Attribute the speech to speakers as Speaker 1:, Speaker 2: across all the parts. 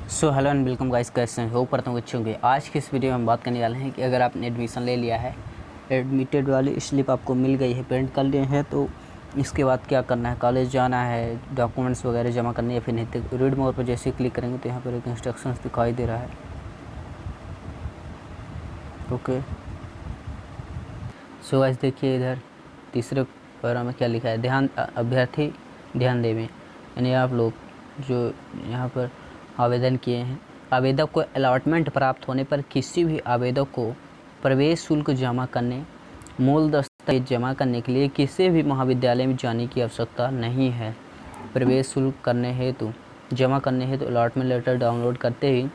Speaker 1: So hello and welcome guys, कैसे हैं? Hope करता हूँ अच्छे होंगे। आज की इस वीडियो में हम बात करने वाले हैं कि अगर आपने एडमिशन ले लिया है, एडमिटेड वाली स्लिप आपको मिल गई है, प्रिंट कर लिए हैं, तो इसके बाद क्या करना है। कॉलेज जाना है, डॉक्यूमेंट्स वगैरह जमा करने या फिर नहीं। तो रीड मोर पर जैसे क्लिक करेंगे तो यहाँ पर एक इंस्ट्रक्शंस दिखाई दे रहा है। ओके, सो गाइस देखिए इधर तीसरे पैरा में क्या लिखा है, ध्यान अभ्यर्थी ध्यान देवें। यानी आप लोग जो यहाँ पर आवेदन किए हैं, आवेदक को अलॉटमेंट प्राप्त होने पर किसी भी आवेदक को प्रवेश शुल्क जमा करने, मूल दस्तावेज जमा करने के लिए किसी भी महाविद्यालय में जाने की आवश्यकता नहीं है। प्रवेश शुल्क करने हेतु जमा करने हेतु अलॉटमेंट लेटर डाउनलोड करते ही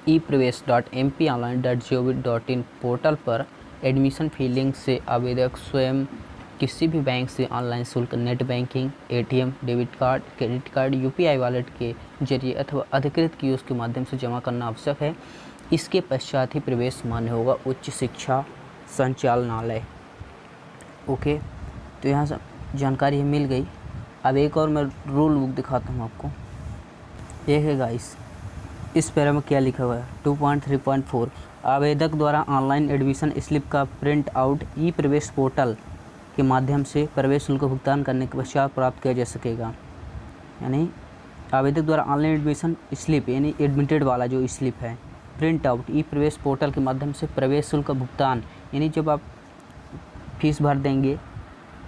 Speaker 1: epreves.mponline.gov.in पोर्टल पर एडमिशन फी लिंक से आवेदक स्वयं किसी भी बैंक से ऑनलाइन शुल्क net banking, ATM, debit card, credit card, UPI wallet के जरिए अथवा अधिकृत कियोस्क के माध्यम से जमा करना आवश्यक है। इसके पश्चात ही प्रवेश मान्य होगा उच्च शिक्षा संचालनालय। ओके, तो यहाँ से जानकारी मिल गई। अब एक और मैं रूल बुक दिखाता हूँ आपको। ये है गाइस, इस पैरा में क्या लिखा हुआ है 2.3.4 आवेदक द्वारा ऑनलाइन एडमिशन स्लिप का प्रिंट आउट ई प्रवेश पोर्टल के माध्यम से प्रवेश शुल्क भुगतान करने के पश्चात प्राप्त किया जा सकेगा। यानी आवेदक द्वारा ऑनलाइन एडमिशन स्लिप यानी एडमिटेड वाला जो स्लिप है, प्रिंट आउट ई प्रवेश पोर्टल के माध्यम से प्रवेश शुल्क का भुगतान, यानी जब आप फीस भर देंगे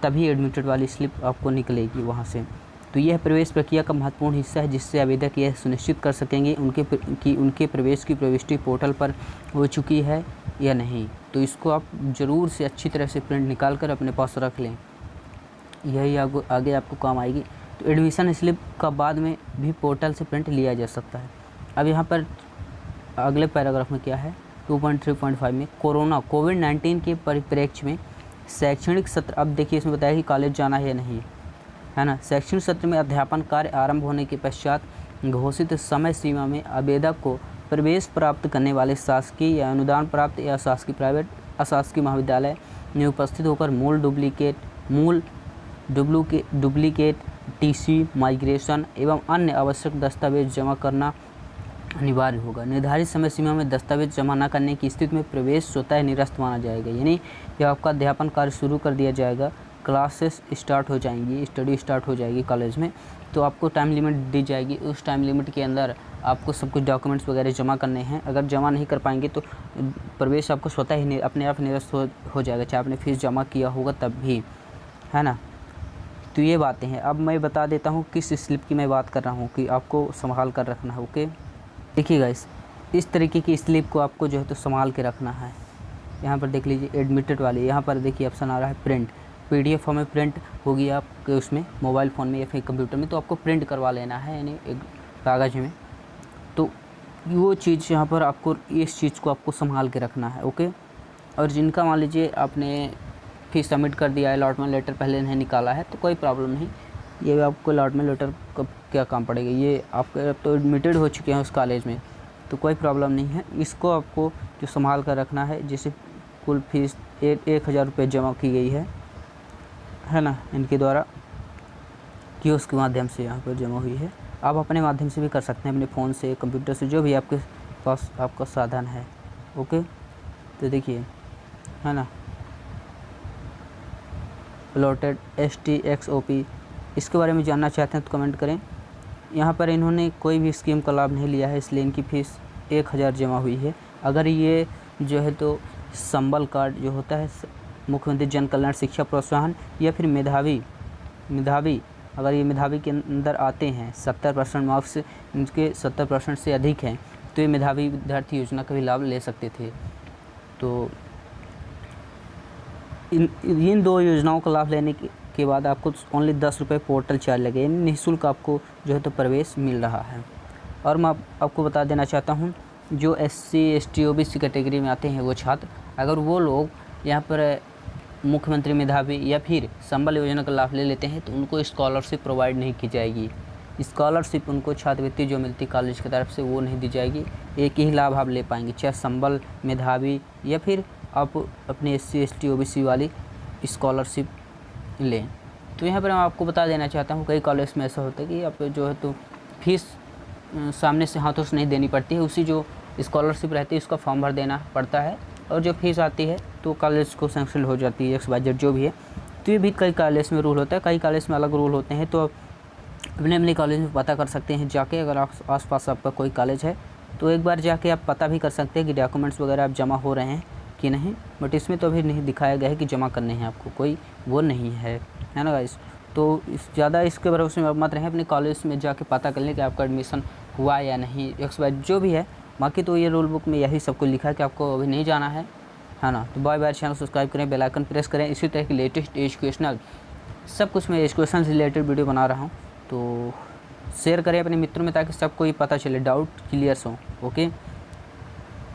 Speaker 1: तभी एडमिटेड वाली स्लिप आपको निकलेगी वहाँ से। तो यह प्रवेश प्रक्रिया का महत्वपूर्ण हिस्सा है जिससे आवेदक यह सुनिश्चित कर सकेंगे उनके प्रवेश की प्रविष्टि पोर्टल पर हो चुकी है या नहीं। तो इसको आप ज़रूर से अच्छी तरह से प्रिंट निकाल कर अपने पास रख लें, यही आगे आपको काम आएगी। तो एडमिशन स्लिप का बाद में भी पोर्टल से प्रिंट लिया जा सकता है। अब यहाँ पर अगले पैराग्राफ में क्या है 2.3.5 में कोविड-19 के परिप्रेक्ष्य में शैक्षणिक सत्र, अब देखिए इसमें बताया कि कॉलेज जाना है या नहीं, है ना। शैक्षणिक सत्र में अध्यापन कार्य आरंभ होने के पश्चात घोषित समय सीमा में आवेदक को प्रवेश प्राप्त करने वाले शासकीय या अनुदान प्राप्त या शासकीय प्राइवेट अशासकीय महाविद्यालय में उपस्थित होकर मूल डुप्लीकेट टीसी, माइग्रेशन एवं अन्य आवश्यक दस्तावेज जमा करना अनिवार्य होगा। निर्धारित समय सीमा में दस्तावेज जमा न करने की स्थिति में प्रवेश स्वतः निरस्त माना जाएगा। यानी जब आपका अध्यापन कार्य शुरू कर दिया जाएगा, क्लासेस स्टार्ट हो जाएंगी, स्टडी स्टार्ट हो जाएगी कॉलेज में, तो आपको टाइम लिमिट दी जाएगी। उस टाइम लिमिट के अंदर आपको सब कुछ डॉक्यूमेंट्स वगैरह जमा करने हैं। अगर जमा नहीं कर पाएंगे तो प्रवेश आपको स्वतः ही अपने आप निरस्त हो जाएगा, चाहे आपने फीस जमा किया होगा तब भी, है ना। तो ये बातें हैं। अब मैं बता देता हूँ किस स्लिप की मैं बात कर रहा हूँ कि आपको संभाल कर रखना है। ओके, देखिए गाइस, इस तरीके की स्लिप को आपको जो है तो संभाल के रखना है। यहाँ पर देख लीजिए एडमिटेड वाली, यहाँ पर देखिए ऑप्शन आ रहा है प्रिंट, पीडीएफ फॉर्म में प्रिंट होगी आपके उसमें मोबाइल फ़ोन में या फिर कंप्यूटर में, तो आपको प्रिंट करवा लेना है यानी एक कागज़ में। तो वो चीज़ यहाँ पर आपको इस चीज़ को आपको संभाल के रखना है। ओके, और जिनका मान लीजिए आपने फीस सबमिट कर दिया है, अलॉटमेंट लेटर पहले नहीं निकाला है, तो कोई प्रॉब्लम नहीं, ये आपको अलॉटमेंट लेटर का क्या काम पड़ेगा, ये आपके अब तो एडमिटेड हो चुके हैं उस कॉलेज में, तो कोई प्रॉब्लम नहीं है। इसको आपको जो संभाल कर रखना है, जैसे कुल फीस 1000 रुपये जमा की गई है ना, इनके द्वारा कियोस्क के माध्यम से यहाँ पर जमा हुई है। आप अपने माध्यम से भी कर सकते हैं, अपने फ़ोन से, कंप्यूटर से, जो भी आपके पास आपका साधन है। ओके, तो देखिए, है ना, प्लॉटेड STXOP, इसके बारे में जानना चाहते हैं तो कमेंट करें। यहाँ पर इन्होंने कोई भी स्कीम का लाभ नहीं लिया है, इसलिए इनकी फ़ीस 1000 जमा हुई है। अगर ये जो है तो संबल कार्ड जो होता है, मुख्यमंत्री जन कल्याण शिक्षा प्रोत्साहन, या फिर मेधावी, अगर ये मेधावी के अंदर आते हैं, 70% मार्क्स इनके 70% से अधिक हैं, तो ये मेधावी विद्यार्थी योजना का भी लाभ ले सकते थे। तो इन दो योजनाओं का लाभ लेने के बाद आपको ओनली 10 रुपये पोर्टल चार्ज लगे, यानी निःशुल्क आपको जो है तो प्रवेश मिल रहा है। और मैं आपको बता देना चाहता हूँ, जो SC ST OBC कैटेगरी में आते हैं वो छात्र, अगर वो लोग यहाँ पर मुख्यमंत्री मेधावी या फिर संबल योजना का लाभ ले लेते हैं तो उनको स्कॉलरशिप प्रोवाइड नहीं की जाएगी। स्कॉलरशिप उनको छात्रवृत्ति जो मिलती कॉलेज की तरफ से वो नहीं दी जाएगी। एक ही लाभ आप ले पाएंगे, चाहे संबल, मेधावी या फिर आप अपने SC ST OBC वाली स्कॉलरशिप लें। तो यहाँ पर मैं आपको बता देना चाहता हूँ, कई कॉलेज में ऐसा होता है कि आप जो है तो फीस सामने से हाथों से नहीं देनी पड़ती है, उसी जो स्कॉलरशिप रहती है उसका फॉर्म भर देना पड़ता है, और जो फीस आती है तो कॉलेज को सैंक्शन हो जाती है, XYZ जो भी है। तो ये भी कई कॉलेज में रूल होता है, कई कॉलेज में अलग रूल होते हैं। तो अपने अपने कॉलेज में पता कर सकते हैं जाके, अगर आस पास आपका कोई कॉलेज है तो एक बार जाके आप पता भी कर सकते हैं कि डॉक्यूमेंट्स वगैरह आप जमा हो रहे हैं कि नहीं। बट इसमें तो अभी नहीं दिखाया गया है कि जमा करने हैं आपको, कोई वो नहीं है ना गाइस। तो ज़्यादा इसके भरोसे में मत रहें, अपने कॉलेज में जाके पता कर लें कि आपका एडमिशन हुआ या नहीं, XYZ जो भी है। बाकी तो ये रूल बुक में यही सब कुछ लिखा है कि आपको अभी नहीं जाना है ना। तो बाय बाय, चैनल सब्सक्राइब करें, बेल आइकन प्रेस करें। इसी तरह की लेटेस्ट एजुकेशनल सब कुछ मैं एजुकेशन से रिलेटेड वीडियो बना रहा हूँ, तो शेयर करें अपने मित्रों में ताकि सबको ये पता चले, डाउट क्लियर हो। ओके।